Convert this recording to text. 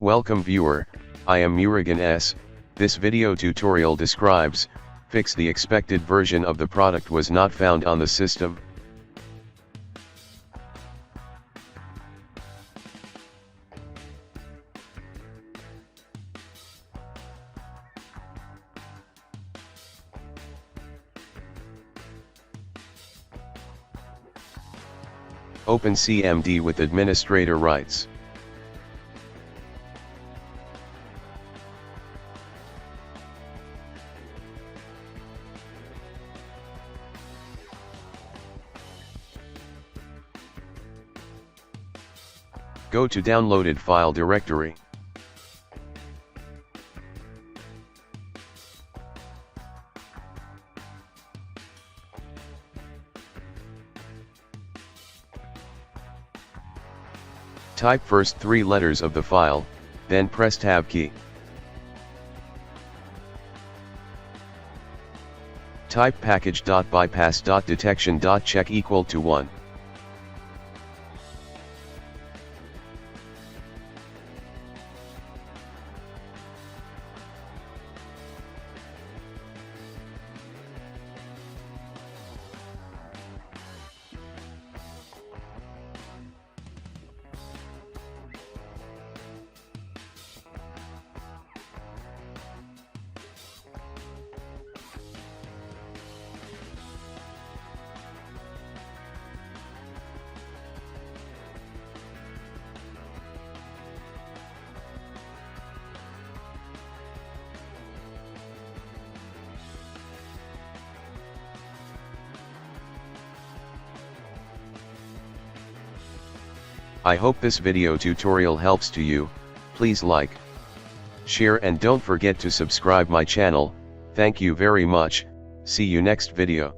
Welcome viewer, I am Murugan S. This video tutorial describes, fix the expected version of the product was not found on the system. Open CMD with administrator rights. Go to downloaded file directory. Type first 3 letters of the file, then press Tab key. Type package.bypass.detection.check equal to 1. I hope this video tutorial helps to you. Please like, share and don't forget to subscribe my channel. Thank you very much. See you next video.